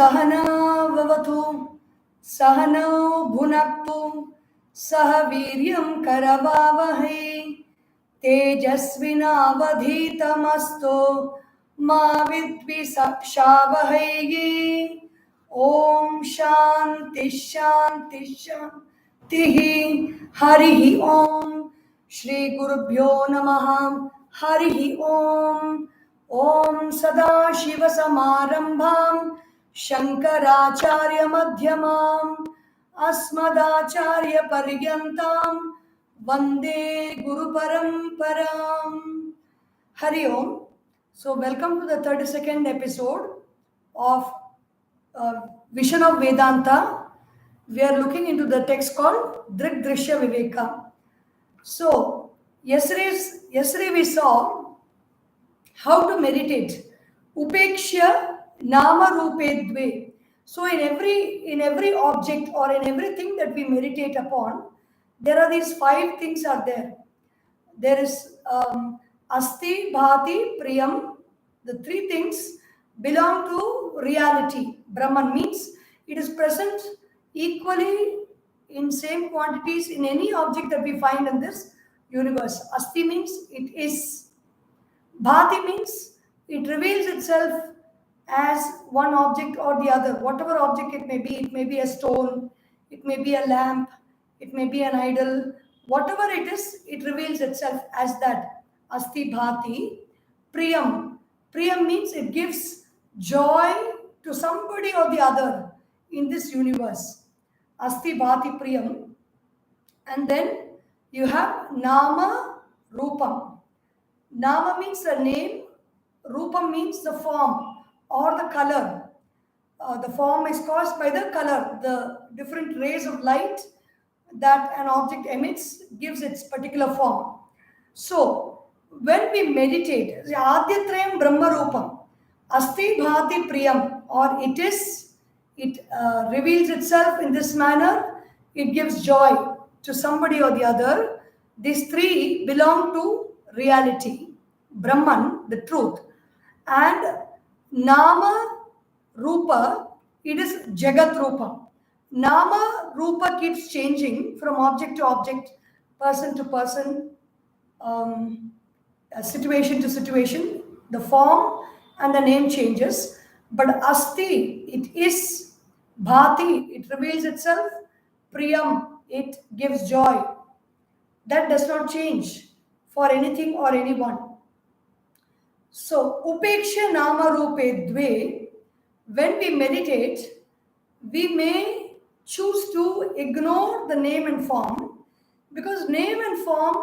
सहना भवतु सहनौ भुनक्तु सह वीर्यं करवावहै तेजस्विनावधीतमस्तु मा विद्विषावहै। ओम शांति शांति शांति। हरि ओम। श्री गुरुभ्यो नमः। हरि ओम। ओम सदाशिव समारंभां शंकराचार्य मध्यमाम् अस्मदाचार्य पर्यन्तां वंदे गुरु परंपरां। हरि ओम. So welcome to the 32nd episode of Vision of Vedanta. We are looking into the text called Drishya Viveka. So yesterday we saw how to meditate. Upeksha nama rupe dve. So in every object or in everything that we meditate upon, there are these 5 things are there. There is asti, bhati, priyam. The 3 things belong to reality. Brahman means it is present equally in same quantities in any object that we find in this universe. Asti means it is. Bhati means it reveals itself as one object or the other. Whatever object it may be a stone, it may be a lamp, it may be an idol. Whatever it is, it reveals itself as that. Asti bhati. Priyam. Priyam means it gives joy to somebody or the other in this universe. Asti bhati priyam. And then you have nama rupam. Nama means the name, rupam means the form or the color. The form is caused by the color, the different rays of light that an object emits gives its particular form. So, when we meditate, Adyatrayam Brahma Rupam, Asti Bhati Priyam, or it reveals itself in this manner, it gives joy to somebody or the other. These 3 belong to reality, Brahman, the truth, and Nama Rupa, it is Jagat Rupa. Nama Rupa keeps changing from object to object, person to person, situation to situation. The form and the name changes, but Asti, it is. Bhati, it reveals itself. Priyam, it gives joy. That does not change for anything or anyone. So, Upeksha Nama Rupe Dve, when we meditate, we may choose to ignore the name and form, because name and form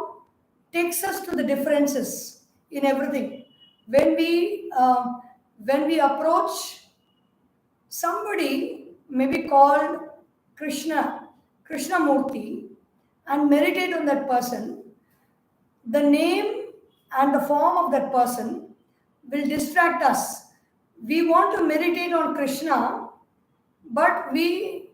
takes us to the differences in everything. When we approach somebody, maybe called Krishna Murti, and meditate on that person, the name and the form of that person will distract us. We want to meditate on Krishna, but we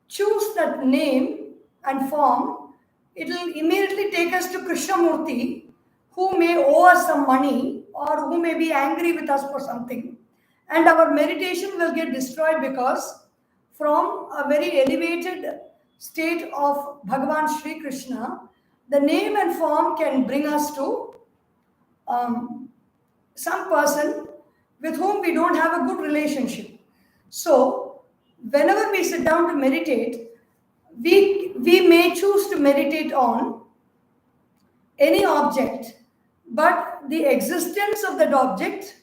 choose that name and form. It will immediately take us to Krishnamurti, who may owe us some money or who may be angry with us for something. And our meditation will get destroyed, because from a very elevated state of Bhagavan Sri Krishna, the name and form can bring us to some person with whom we don't have a good relationship. So, whenever we sit down to meditate, we may choose to meditate on any object, but the existence of that object,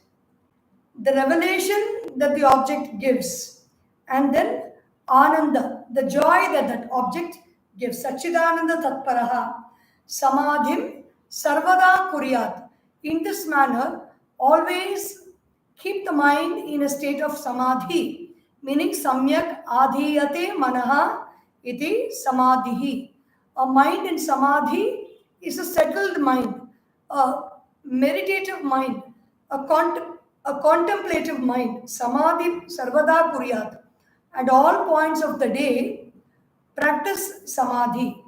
the revelation that the object gives, and then Ananda, the joy that that object gives. Satchidananda Tatparaha Samadhim Sarvada Kuryat. In this manner, always keep the mind in a state of samadhi, meaning samyak adhiyate manaha iti samadhihi. A mind in samadhi is a settled mind, a meditative mind, a contemplative mind. Samadhi sarvada kuryat. At all points of the day, practice samadhi.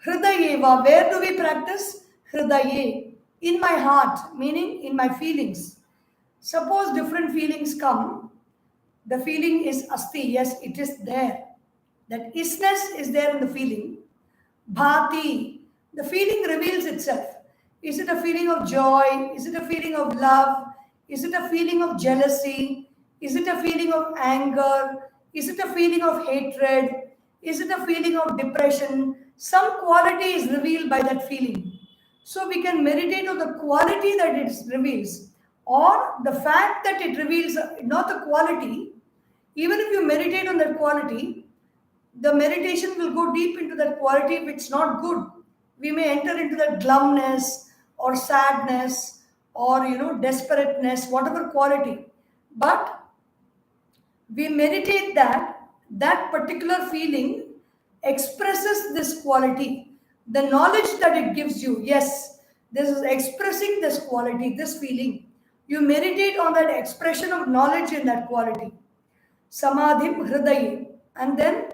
Hridayeva, where do we practice? Hridaye, in my heart, meaning in my feelings. Suppose different feelings come, The feeling is asti. Yes, it is there. That isness is there in the feeling. Bhati, the feeling reveals itself. Is it a feeling of joy? Is it a feeling of love? Is it a feeling of jealousy? Is it a feeling of anger? Is it a feeling of hatred? Is it a feeling of depression? Some quality is revealed by that feeling. So we can meditate on the quality that it reveals, or the fact that it reveals, not the quality. Even if you meditate on that quality, the meditation will go deep into that quality. If it's not good, we may enter into that glumness or sadness or desperateness, whatever quality. But we meditate that particular feeling expresses this quality. The knowledge that it gives you, yes, this is expressing this quality, this feeling. You meditate on that expression of knowledge in that quality. Samadhim hridaye. And then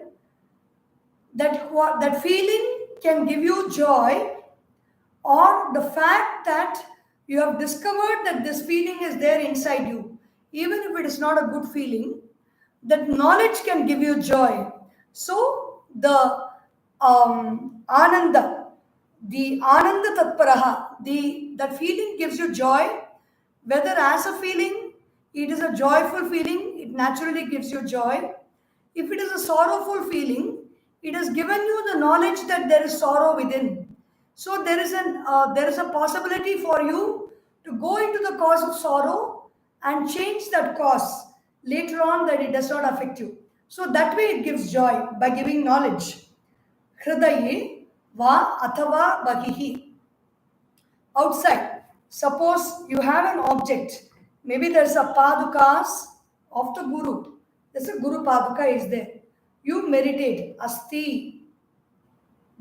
that feeling can give you joy, or the fact that you have discovered that this feeling is there inside you, even if it is not a good feeling, that knowledge can give you joy. So the ananda, the ananda tatparaha, that feeling gives you joy, whether as a feeling, it is a joyful feeling, it naturally gives you joy. If it is a sorrowful feeling, it has given you the knowledge that there is sorrow within. So there is a possibility for you to go into the cause of sorrow and change that cause later on, that it does not affect you. So that way it gives joy, by giving knowledge. Hridaye va athava bahihi. Outside, suppose you have an object, maybe there's a padukas of the guru. There's a guru paduka is there. You meditate, asti,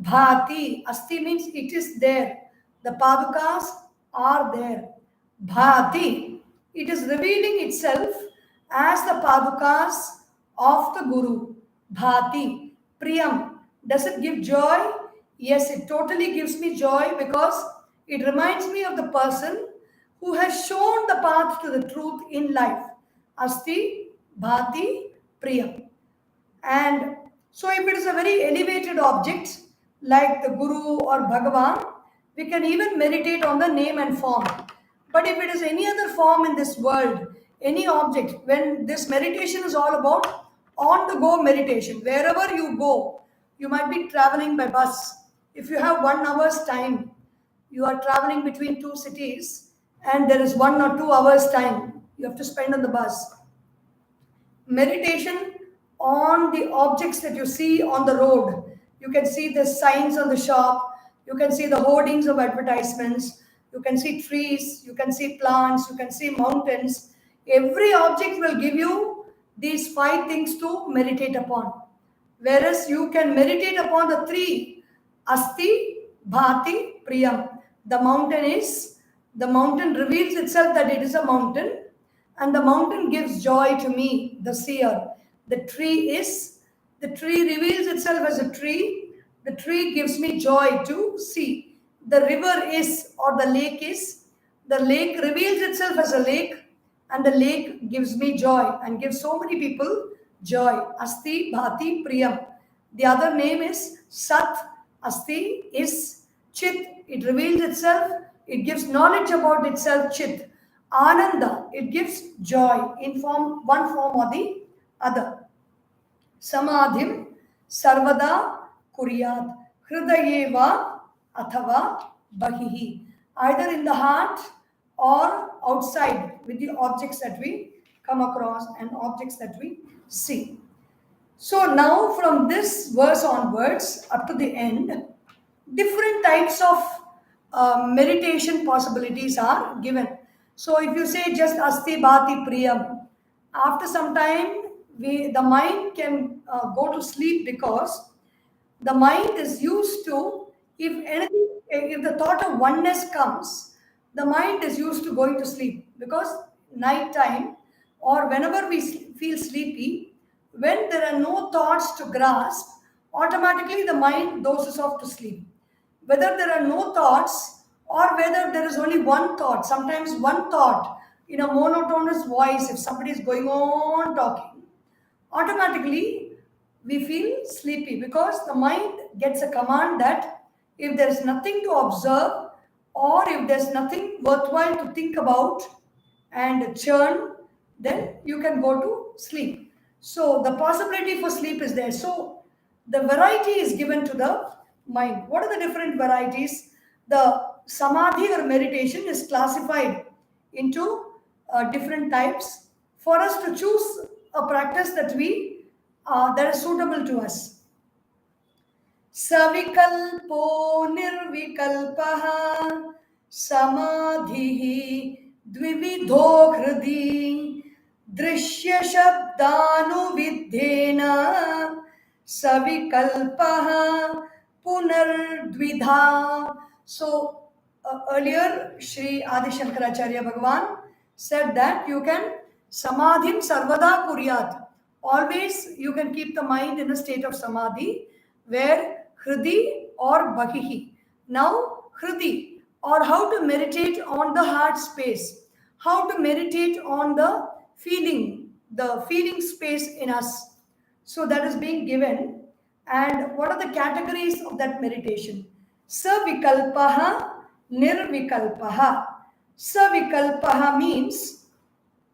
bhati. Asti means it is there. The padukas are there. Bhati, it is revealing itself as the padukas of the guru. Bhati, priyam, does it give joy? Yes, it totally gives me joy, because it reminds me of the person who has shown the path to the truth in life. Asti, bhati, priyam. And so if it is a very elevated object like the Guru or Bhagavan, we can even meditate on the name and form. But if it is any other form in this world, any object, when this meditation is all about on the go meditation, wherever you go, you might be traveling by bus. If you have 1 hour's time, you are traveling between 2 cities, and there is 1 or 2 hours time you have to spend on the bus. Meditation on the objects that you see on the road. You can see the signs on the shop, you can see the hoardings of advertisements, you can see trees, you can see plants, you can see mountains. Every object will give you these 5 things to meditate upon. Whereas you can meditate upon the 3, asti, bhati, priyam. The mountain reveals itself that it is a mountain, and the mountain gives joy to me, the seer. The tree reveals itself as a tree. The tree gives me joy to see. The river is, or the lake reveals itself as a lake, and the lake gives me joy and gives so many people joy. Asti, bhati, priyam. The other name is Sat. Asti is Chit. It reveals itself. It gives knowledge about itself, Chit. Ananda, it gives joy in one form or the other. Samadhim sarvada kuryat hridayeva athava bahihi. Either in the heart or outside, with the objects that we come across and objects that we see. So now from this verse onwards up to the end, different types of meditation possibilities are given. So if you say just asti bhati priyam, after some time the mind can go to sleep, because the mind is used to, if the thought of oneness comes, the mind is used to going to sleep, because night time or whenever we feel sleepy, when there are no thoughts to grasp, automatically the mind dozes off to sleep. Whether there are no thoughts or whether there is only one thought, sometimes one thought in a monotonous voice, if somebody is going on talking, automatically we feel sleepy because the mind gets a command that if there is nothing to observe or if there's nothing worthwhile to think about and churn, then you can go to sleep. So the possibility for sleep is there. So the variety is given to the mind. What are the different varieties? The samadhi or meditation is classified into different types for us to choose a practice that is suitable to us. Savikalpo nirvikalpaha samadhihi dvividho hridi drishya shabdanuvidhena savikalpaha punardvidha. So earlier Shri Adi Sankaracharya Bhagavan said that you can samadhim sarvada kuryat. Always you can keep the mind in a state of samadhi where hridi or bahihi. Now hridi, or how to meditate on the heart space, how to meditate on the feeling space in us. So that is being given. And what are the categories of that meditation? Savikalpaha, nirvikalpaha. Savikalpaha means,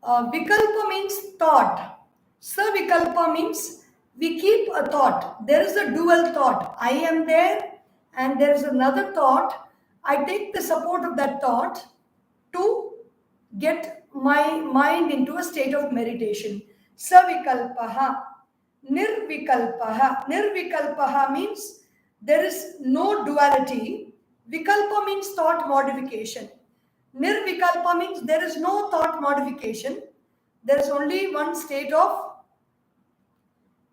vikalpa means thought. Savikalpa means we keep a thought. There is a dual thought. I am there and there is another thought. I take the support of that thought to get my mind into a state of meditation. Savikalpaha. Nirvikalpaha. Nirvikalpaha means there is no duality. Vikalpa means thought modification. Nirvikalpa means there is no thought modification. There is only one state of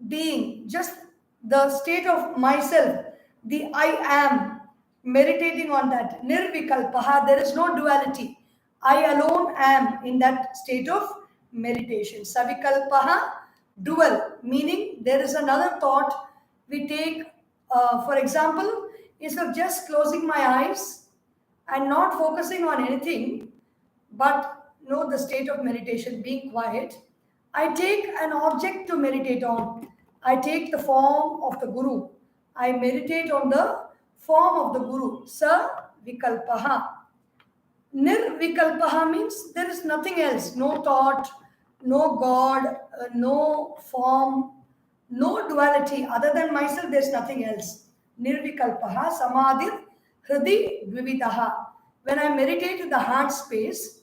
being, just the state of myself, the I am, meditating on that. Nirvikalpaha, there is no duality. I alone am in that state of meditation. Savikalpaha, dual, meaning there is another thought we take. For example, instead of just closing my eyes and not focusing on anything, but know the state of meditation, being quiet, I take an object to meditate on. I take the form of the Guru. I meditate on the form of the Guru. Sa vikalpaha. Nirvikalpaha means there is nothing else. No thought, no God, no form, no duality. Other than myself, there is nothing else. Nirvikalpaha, samadhir, hridi, dvividaha. When I meditate in the heart space,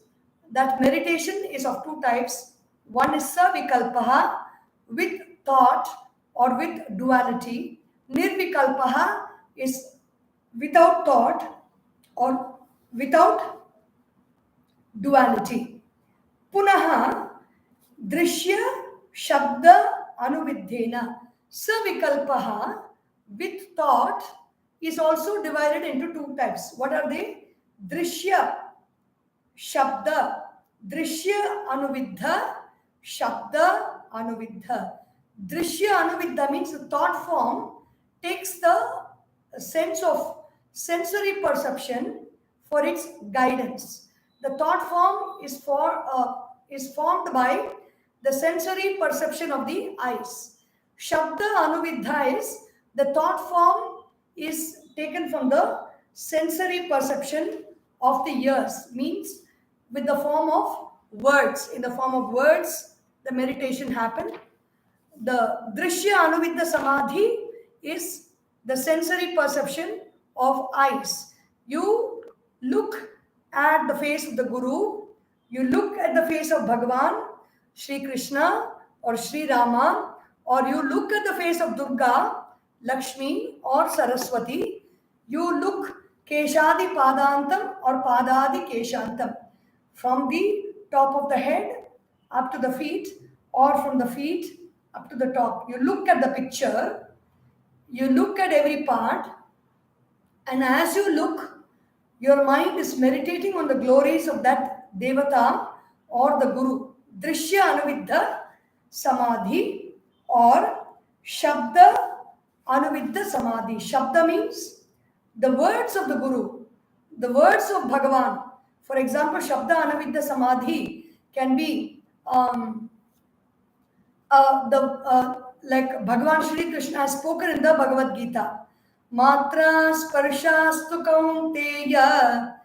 that meditation is of two types. One is savikalpaha, with thought or with duality. Nirvikalpaha is without thought or without duality. Punaha, drishya shabda anuvidhena. Savikalpaha, with thought, is also divided into two types. What are they? Drishya shabda. Drishya anuvidha, shabda anuvidha. Drishya anuvidha means the thought form takes the sense of sensory perception for its guidance. The thought form is formed by the sensory perception of the eyes. Shabda anuvidha is the thought form is taken from the sensory perception of the ears, means with the form of words. In the form of words, the meditation happened. The Drishya Anuvidha Samadhi is the sensory perception of eyes. You look at the face of the Guru, you look at the face of Bhagavan, Sri Krishna or Sri Rama, or you look at the face of Durga, Lakshmi or Saraswati, you look Keshadi Padantam or Padadi Keshantam, from the top of the head up to the feet or from the feet up to the top. You look at the picture, you look at every part, and as you look, your mind is meditating on the glories of that Devata or the Guru. Drishya Anuvidha Samadhi or Shabda Anuvidha Samadhi. Shabda means the words of the Guru, the words of Bhagavan. For example, Shabda Anuvidha Samadhi can be like Bhagavan Shri Krishna has spoken in the Bhagavad Gita. Matra sparshastu kaunteya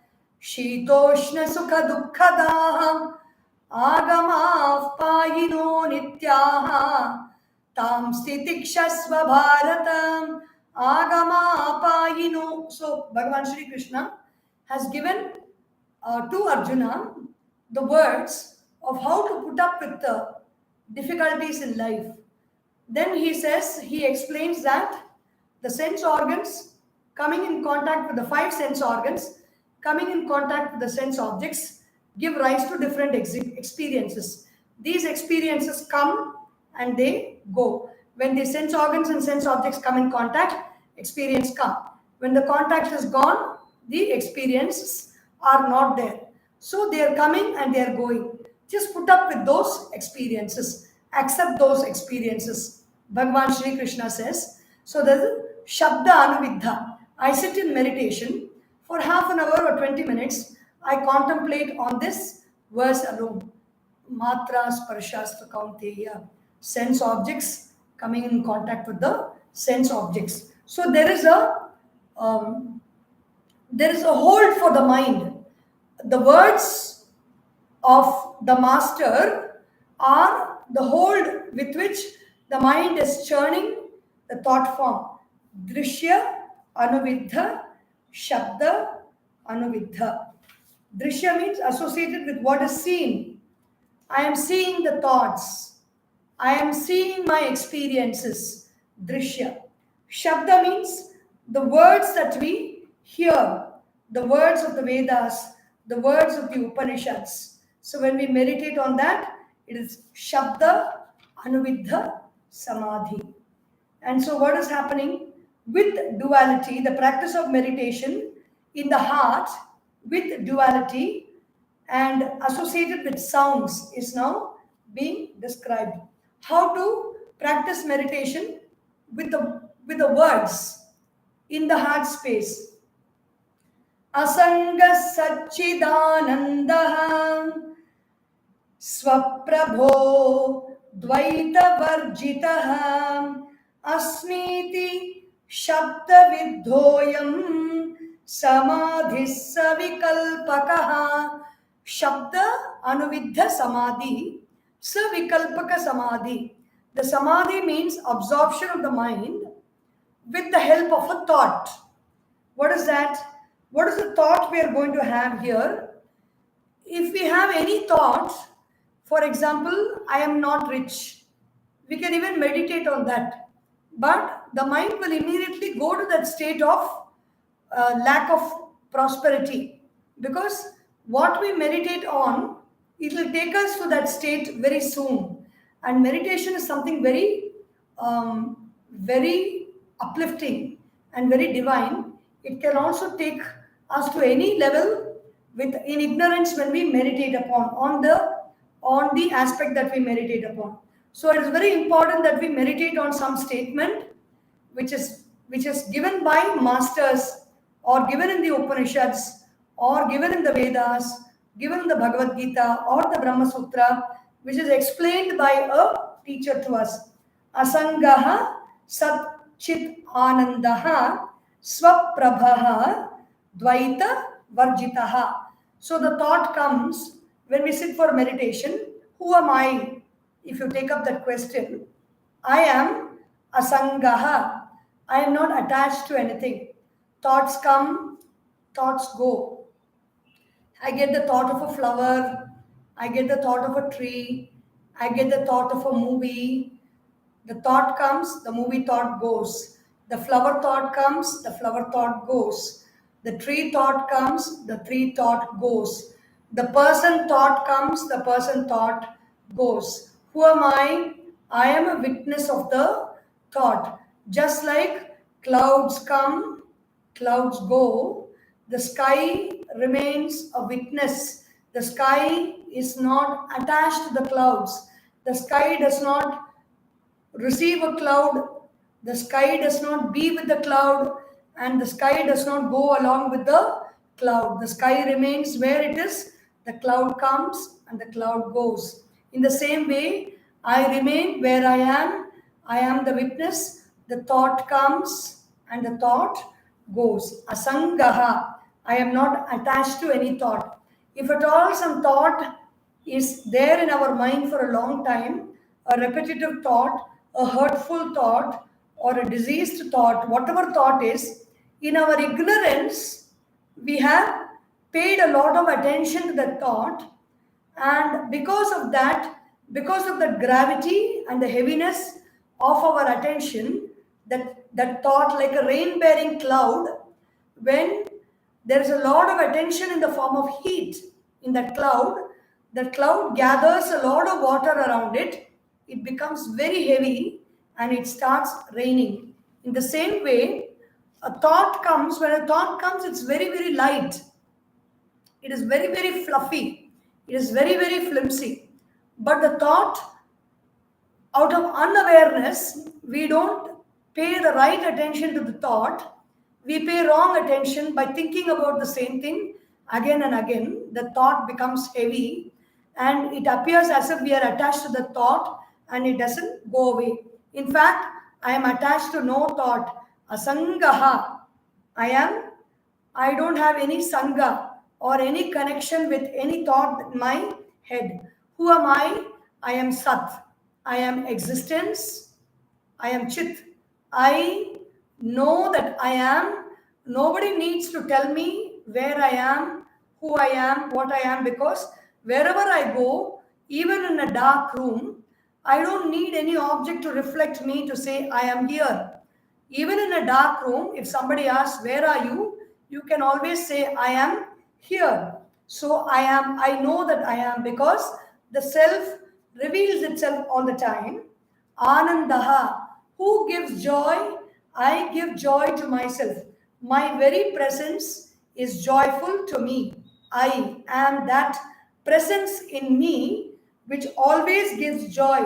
shitoshna sukha dukkhadaha agama payino nityaha tam stitikshasva bharatam agama payino. So Bhagavan Shri Krishna has given to Arjuna the words of how to put up with the difficulties in life. Then he explains that the sense organs coming in contact with the five sense organs, coming in contact with the sense objects, give rise to different experiences. These experiences come and they go. When the sense organs and sense objects come in contact, experience come. When the contact is gone, the experiences are not there. So they are coming and they are going. Just put up with those experiences. Accept those experiences. Bhagavan Shri Krishna says. So there is Shabda Anuvidha. I sit in meditation for half an hour or 20 minutes. I contemplate on this verse alone. Matra Sparshastu Kaunteya. Sense objects coming in contact with the sense objects. So there is a hold for the mind. The words of the master are the hold with which the mind is churning the thought form. Drishya Anuvidha, Shabda Anuvidha. Drishya means associated with what is seen. I am seeing the thoughts. I am seeing my experiences. Drishya. Shabda means the words that we hear, the words of the Vedas, the words of the Upanishads. So when we meditate on that, it is Shabda Anuvidha Samadhi. And so what is happening with duality, the practice of meditation in the heart with duality and associated with sounds is now being described. How to practice meditation with the words in the heart space. Asanga Satchidanandaha Swaprabho Dvaita Varjitaha Asmiti Shabda Vidhoyam Samadhissa Vikalpakaha. Shabda Anuvidha Samadhi, Savikalpaka Samadhi. The Samadhi means absorption of the mind with the help of a thought. What is that? What is the thought we are going to have here? If we have any thought, for example, I am not rich, we can even meditate on that. But the mind will immediately go to that state of lack of prosperity, because what we meditate on, it will take us to that state very soon. And meditation is something very, very uplifting and very divine. It can also take us to any level in ignorance when we meditate on the aspect that we meditate upon. So it is very important that we meditate on some statement which is given by masters, or given in the Upanishads, or given in the Vedas, given in the Bhagavad Gita or the Brahma Sutra, which is explained by a teacher to us. Asangaha Satchit Anandaha Swaprabhaha Dvaita Varjitaha. So the thought comes when we sit for meditation, who am I? If you take up that question, I am Asangaha. I am not attached to anything. Thoughts come, thoughts go. I get the thought of a flower, I get the thought of a tree, I get the thought of a movie. The thought comes, the movie thought goes. The flower thought comes, the flower thought goes. The tree thought comes, the tree thought goes. The person thought comes, the person thought goes. Who am I? I am a witness of the thought. Just like clouds come, clouds go, the sky remains a witness. The sky is not attached to the clouds. The sky does not receive a cloud. The sky does not be with the cloud, and the sky does not go along with the cloud. The sky remains where it is The cloud comes and the cloud goes. In the same way, I remain where I am. I am the witness. The thought comes and the thought goes. Asangaha. I am not attached to any thought. If at all some thought is there in our mind for a long time, a repetitive thought, a hurtful thought, or a diseased thought, whatever thought is, in our ignorance, we have paid a lot of attention to that thought, and because of that, because of the gravity and the heaviness of our attention, that thought, like a rain bearing cloud, when there is a lot of attention in the form of heat in that cloud gathers a lot of water around it, it becomes very heavy and it starts raining. In the same way, when a thought comes, it's very, very light. It is very, very fluffy. It is very, very flimsy. But the thought, out of unawareness, we don't pay the right attention to the thought. We pay wrong attention by thinking about the same thing again and again. The thought becomes heavy and it appears as if we are attached to the thought and it doesn't go away. In fact, I am attached to no thought. Asangaha. I don't have any sangha or any connection with any thought in my head. Who am I? I am Sat. I am existence. I am Chit. I know that I am. Nobody needs to tell me where I am, who I am, what I am, because wherever I go, even in a dark room, I don't need any object to reflect me to say I am here. Even in a dark room, if somebody asks, where are you? You can always say, I am here. So I know that I am, because the self reveals itself all the time. Anandaha. Who gives joy? I give joy to myself. My very presence is joyful to me. I am that presence in me which always gives joy.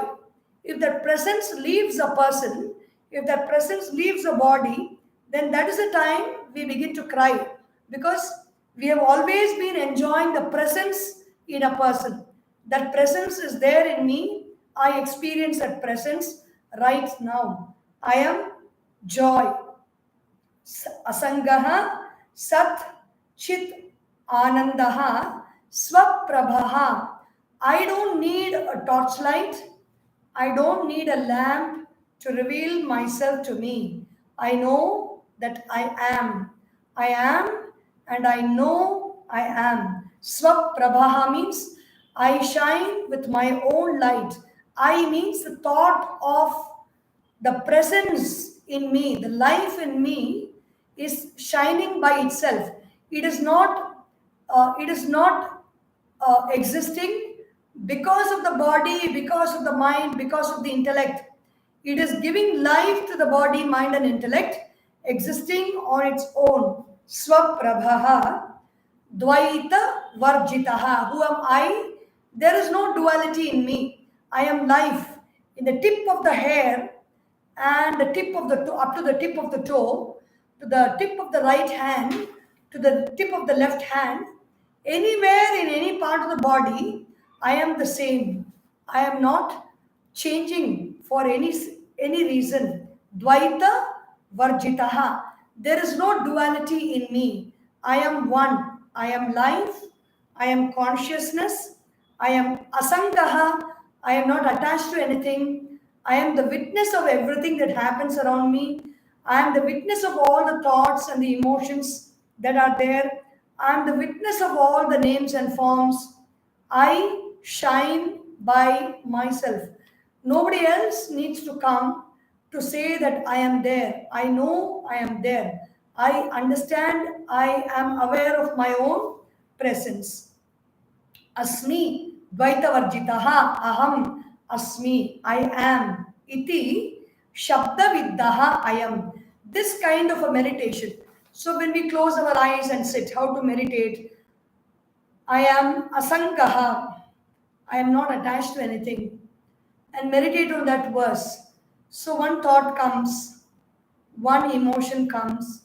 If that presence leaves a person, if that presence leaves a body, then that is the time we begin to cry, because we have always been enjoying the presence in a person. That presence is there in me. I experience that presence right now. I am joy. Asangaha, Sat, Chit, Anandaha, Swaprabhaha. I don't need a torchlight. I don't need a lamp to reveal myself to me. I know that I am. I am and I know I am. Swaprabhaha means I shine with my own light. I means the thought of the presence in me, the life in me is shining by itself. It is not. Existing because of the body, because of the mind, because of the intellect. It is giving life to the body, mind, and intellect, existing on its own. Swaprabhaha, Dvaita Varjitaha. Who am I? There is no duality in me. I am life. In the tip of the hair and the tip of the toe, up to the tip of the toe, to the tip of the right hand, to the tip of the left hand, anywhere in any part of the body, I am the same. I am not changing for any reason. Dvaita Varjitaha. There is no duality in me. I am one. I am life. I am consciousness. I am asangaha. I am not attached to anything. I am the witness of everything that happens around me. I am the witness of all the thoughts and the emotions that are there. I am the witness of all the names and forms. I shine by myself. Nobody else needs to come to say that I am there. I know I am there. I understand. I am aware of my own presence. Asmi Dvaitavarjitaha Aham Asmi. I am. Iti Shabdaviddaha I am. This kind of a meditation. So when we close our eyes and sit, how to meditate? I am asangaha. I am not attached to anything. And meditate on that verse. So one thought comes, one emotion comes,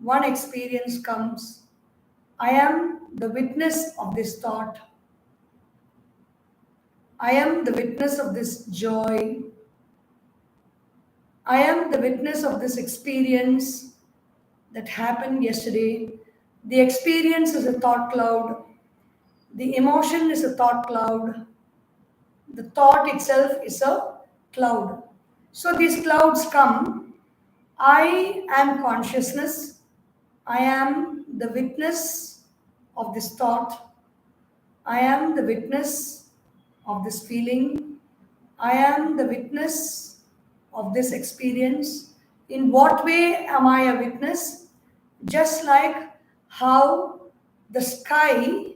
one experience comes. I am the witness of this thought. I am the witness of this joy. I am the witness of this experience that happened yesterday. The experience is a thought cloud. The emotion is a thought cloud. The thought itself is a cloud. So these clouds come. I am consciousness. I am the witness of this thought. I am the witness of this feeling. I am the witness of this experience. In what way am I a witness? Just like how the sky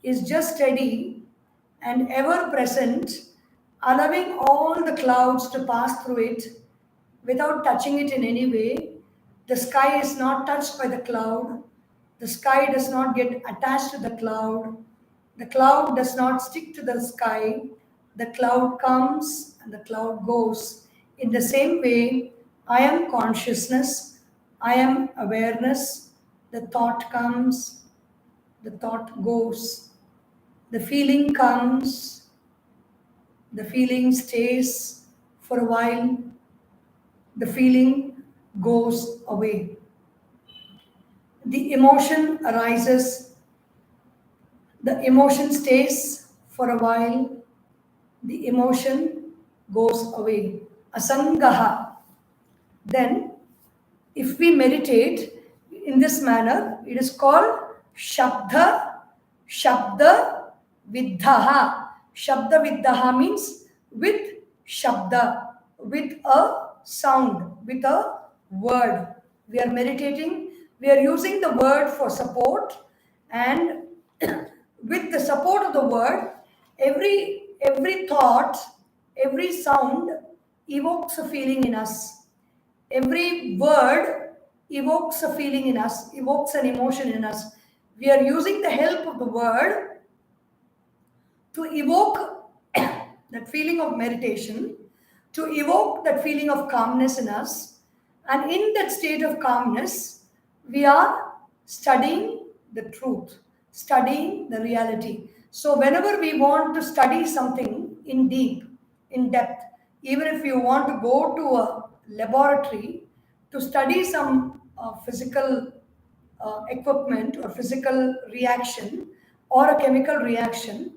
is just steady and ever present, allowing all the clouds to pass through it without touching it in any way. The sky is not touched by the cloud. The sky does not get attached to the cloud. The cloud does not stick to the sky. The cloud comes and the cloud goes. In the same way, I am consciousness. I am awareness. The thought comes. The thought goes. The feeling comes. The feeling stays for a while. The feeling goes away. The emotion arises. The emotion stays for a while. The emotion goes away. Asangaha. Then, if we meditate in this manner, it is called Shabda Viddhaha. Shabda Viddhaha means with Shabda, with a sound, with a word. We are meditating, we are using the word for support, and with the support of the word, every thought, every sound evokes a feeling in us. Every word evokes a feeling in us, evokes an emotion in us. We are using the help of the word to evoke that feeling of meditation, to evoke that feeling of calmness in us. And in that state of calmness, we are studying the truth, studying the reality. So whenever we want to study something in depth, even if you want to go to a laboratory to study some physical equipment or physical reaction or a chemical reaction,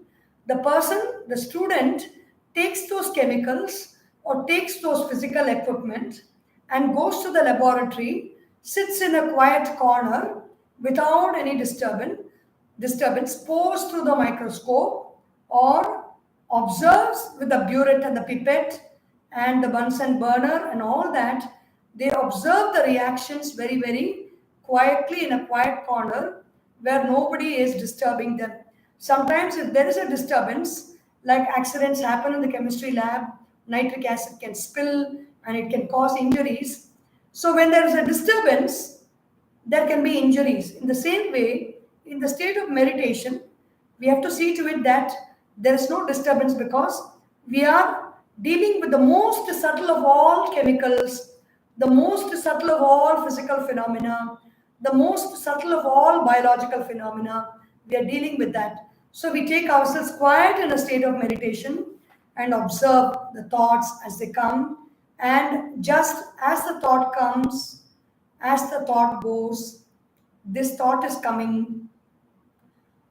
the student takes those chemicals or takes those physical equipment and goes to the laboratory, sits in a quiet corner without any disturbance, pores through the microscope or observes with the burette and the pipette and the Bunsen burner and all that. They observe the reactions very, very quietly in a quiet corner where nobody is disturbing them. Sometimes if there is a disturbance, like accidents happen in the chemistry lab, nitric acid can spill and it can cause injuries. So when there is a disturbance, there can be injuries. In the same way, in the state of meditation, we have to see to it that there is no disturbance because we are dealing with the most subtle of all chemicals, the most subtle of all physical phenomena, the most subtle of all biological phenomena. We are dealing with that. So we take ourselves quiet in a state of meditation and observe the thoughts as they come. And just as the thought comes, as the thought goes, this thought is coming.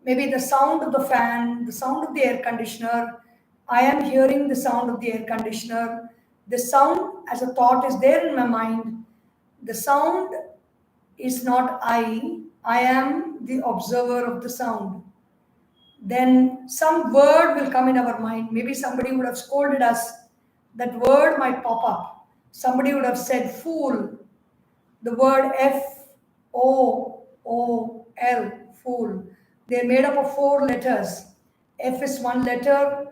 Maybe the sound of the fan, the sound of the air conditioner. I am hearing the sound of the air conditioner. The sound as a thought is there in my mind. The sound is not I am the observer of the sound. Then some word will come in our mind. Maybe somebody would have scolded us. That word might pop up. Somebody would have said fool. The word F-O-O-L, fool. They're made up of 4 letters. F is 1 letter.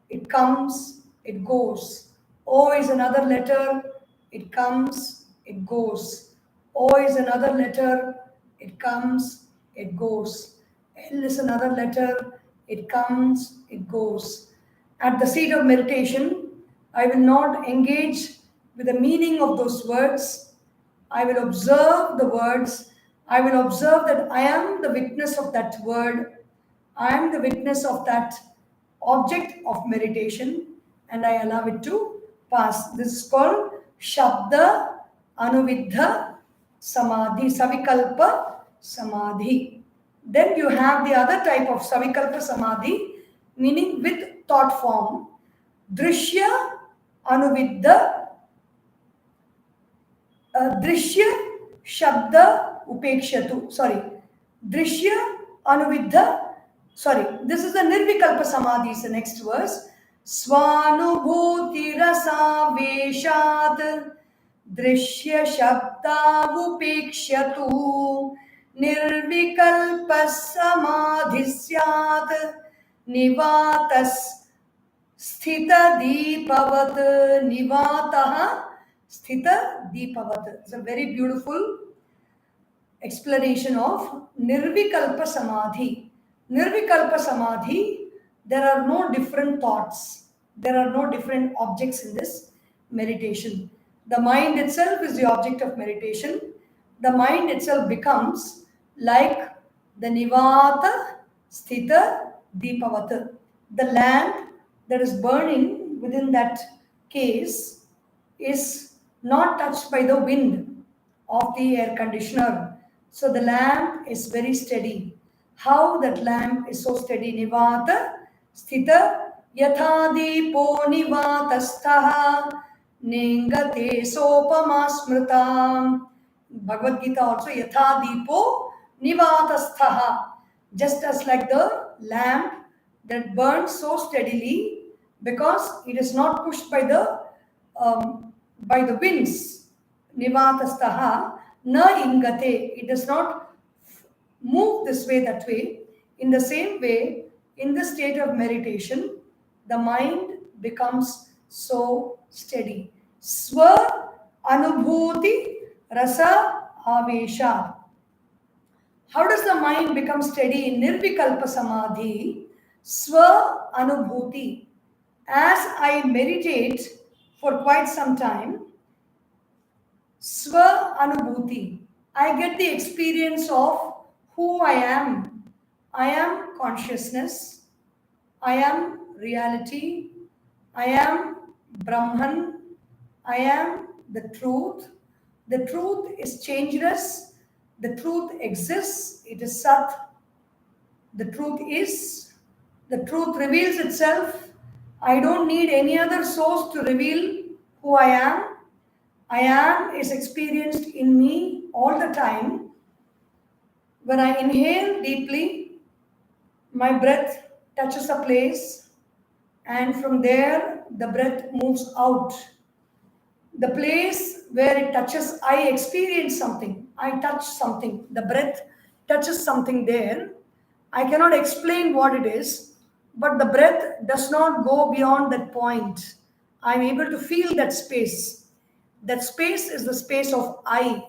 It comes, it goes. O is another letter. It comes, it goes. O is another letter. It comes, it goes. L is another letter. It comes, it goes. At the seat of meditation, I will not engage with the meaning of those words. I will observe the words. I will observe that I am the witness of that word, I am the witness of that object of meditation, and I allow it to pass. This is called Shabda Anuviddha Samadhi, Savikalpa Samadhi. Then you have the other type of Savikalpa Samadhi, meaning with thought form. Drishya Anuviddha Drishya Shabda Upekshatu. Drishya Anuviddha. This is the Nirvikalpa Samadhi, is the next verse. Svanubhuti Rasa Veshat Drishya Shabda Upekshatu Nirvikalpa Samadhi Syat Nivatas Sthita Deepavat Nivataha Sthita Deepavat. It's a very beautiful explanation of Nirvikalpa Samadhi. Nirvikalpa Samadhi, there are no different thoughts, there are no different objects in this meditation. The mind itself is the object of meditation. The mind itself becomes like the Nivata Sthita Deepavat. The lamp that is burning within that case is not touched by the wind of the air conditioner. So the lamp is very steady. How that lamp is so steady? Nivata Sthita Yatha Deepo Nivatastaha Nengate Sopama Smritam. Bhagavad Gita also Yatha Deepo Nivatastaha. Just as like the lamp that burns so steadily because it is not pushed by the winds. Nivatastaha na ingate. It does not move this way, that way. In the same way, in the state of meditation, the mind becomes so steady. Swa anubhuti rasa avesha. How does the mind become steady in Nirvikalpa Samadhi? Swa anubhuti. As I meditate for quite some time, Swa anubhuti, I get the experience of who I am. I am consciousness. I am reality. I am Brahman. I am the truth. The truth is changeless. The truth exists. It is Sat. The truth is. The truth reveals itself. I don't need any other source to reveal who I am. I am is experienced in me all the time. When I inhale deeply, my breath touches a place, and from there the breath moves out. The place where it touches, I experience something. I touch something. The breath touches something there. I cannot explain what it is, but the breath does not go beyond that point. I'm able to feel that space. That space is the space of I.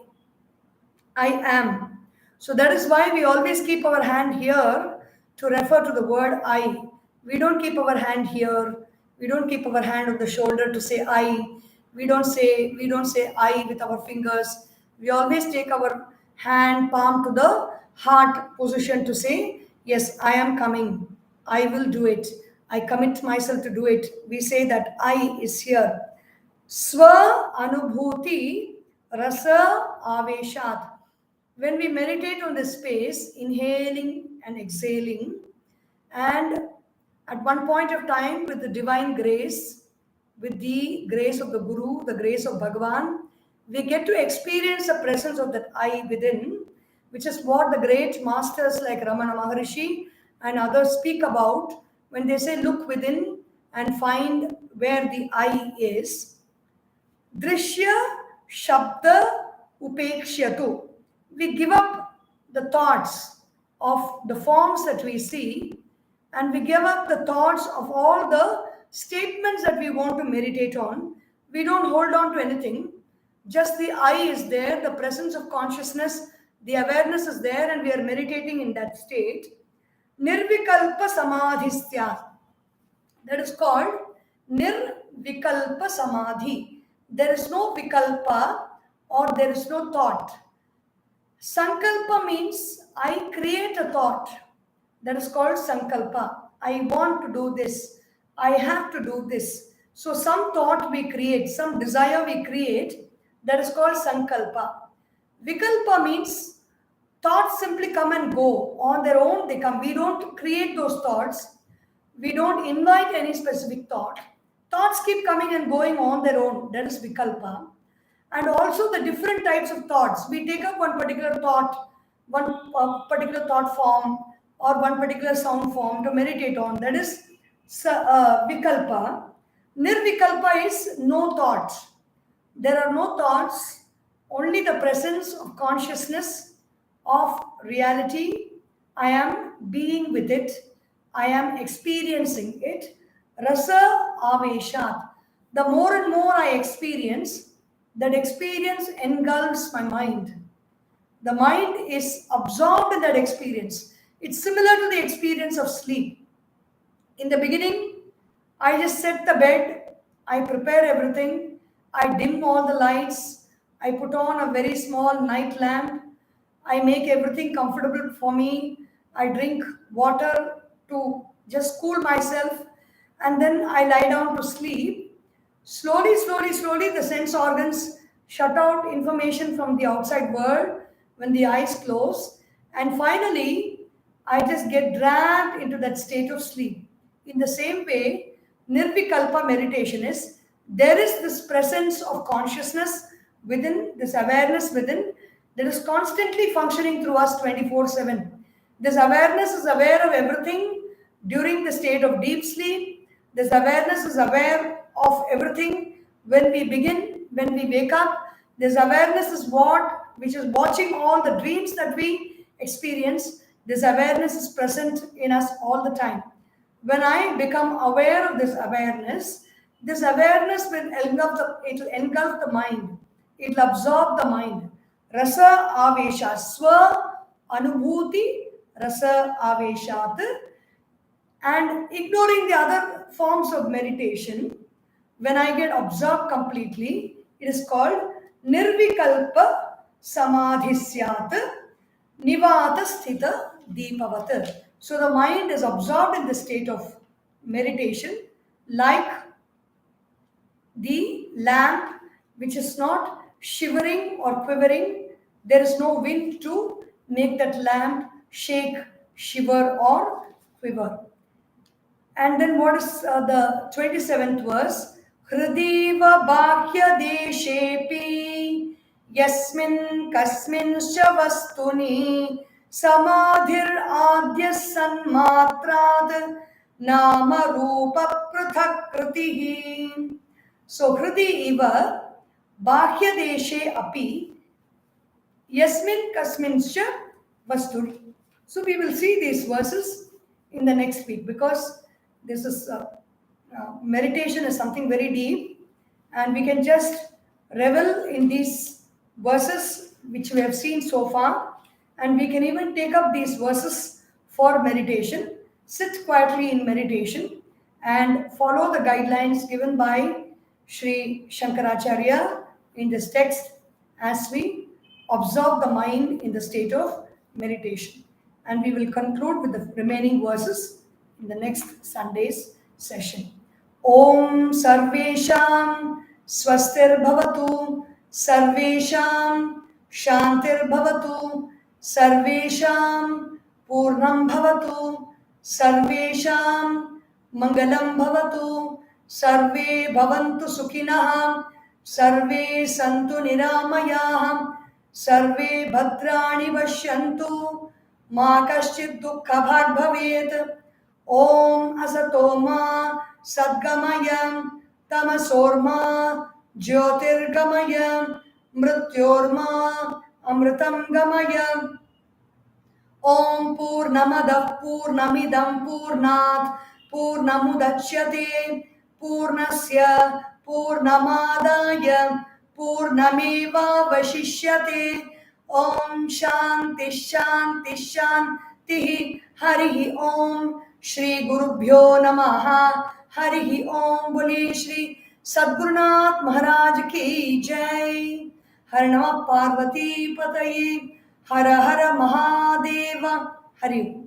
I am. So that is why we always keep our hand here to refer to the word I. We don't keep our hand here. We don't keep our hand on the shoulder to say I. We don't say I with our fingers. We always take our hand palm to the heart position to say, yes, I am coming. I will do it. I commit myself to do it. We say that I is here. Swa anubhuti rasa aveshat. When we meditate on this space, inhaling and exhaling, and at one point of time with the divine grace, with the grace of the Guru, the grace of Bhagavan, we get to experience the presence of that I within, which is what the great masters like Ramana Maharishi and others speak about when they say look within and find where the I is. Drishya Shabda Upekshatu. We give up the thoughts of the forms that we see, and we give up the thoughts of all the statements that we want to meditate on. We don't hold on to anything. Just the I is there, the presence of consciousness, the awareness is there, and we are meditating in that state. Nirvikalpa Samadhisthya. That is called Nirvikalpa Samadhi. There is no vikalpa or there is no thought. Sankalpa means I create a thought. That is called Sankalpa. I want to do this. I have to do this. So some thought we create, some desire we create, that is called Sankalpa. Vikalpa means thoughts simply come and go. On their own they come. We don't create those thoughts. We don't invite any specific thought. Thoughts keep coming and going on their own. That is Vikalpa. And also the different types of thoughts. We take up one particular thought, one particular thought form, or one particular sound form to meditate on. That is Vikalpa. Nirvikalpa is no thoughts. There are no thoughts, only the presence of consciousness of reality. I am being with it. I am experiencing it. Rasa aveshat. The more and more I experience, that experience engulfs my mind. The mind is absorbed in that experience. It's similar to the experience of sleep. In the beginning, I just set the bed, I prepare everything, I dim all the lights, I put on a very small night lamp, I make everything comfortable for me, I drink water to just cool myself, and then I lie down to sleep. Slowly, the sense organs shut out information from the outside world when the eyes close, and finally, I just get dragged into that state of sleep. In the same way, Nirvikalpa meditation is there is this presence of consciousness within, this awareness within, that is constantly functioning through us 24/7. This awareness is aware of everything during the state of deep sleep. This awareness is aware of everything when we begin, when we wake up. This awareness is which is watching all the dreams that we experience. This awareness is present in us all the time. When I become aware of this awareness will engulf the mind. It will absorb the mind. Rasa avesha, swa anubhuti rasa aveshat. And ignoring the other forms of meditation, when I get absorbed completely, it is called nirvikalpa samadhisyat nivata sthita deepavat. So the mind is absorbed in the state of meditation like the lamp which is not shivering or quivering. There is no wind to make that lamp shake, shiver or quiver. And then what is the 27th verse? Hrideva bhakya deshepi yasmin kasminscha vastuni samadhir adya sanmatrad nama rupa prithak kritihi. So hridi iva bhakya deshe api yasmin kasminscha vastuni. So we will see these verses in the next week, because this is meditation is something very deep, and we can just revel in these verses which we have seen so far, and we can even take up these verses for meditation, sit quietly in meditation and follow the guidelines given by Sri Sankaracharya in this text as we observe the mind in the state of meditation. And we will conclude with the remaining verses in the next Sunday's session. Om Sarvesham Swastir Bhavatu Sarvesham Shantir Bhavatu Sarvesham Purnam Bhavatu Sarvesham Mangalam Bhavatu Sarve Bhavantu Sukhinah Sarve Santu Niramayah Sarve Bhadrani Vashyantu Ma Kaschid Dukkha Bhag Bhavet. Om Asatoma Sadgamaya Tamasorma Jyotirgamaya Mrityorma Amritam Gamaya. Om Purnamadav Purnamidam Purnat Purnamudachyate Purnasya Purnamadaya Purnameva Vashishyate. Om Shanti Shanti Shanti. Harihi Om. Shri Gurubhyo Namaha. Harihi Om. Bole Shri Sadgurunath Maharaj ki Jai. Har Namah Parvati Pataye. Hara Hara Mahadeva. Hari Om.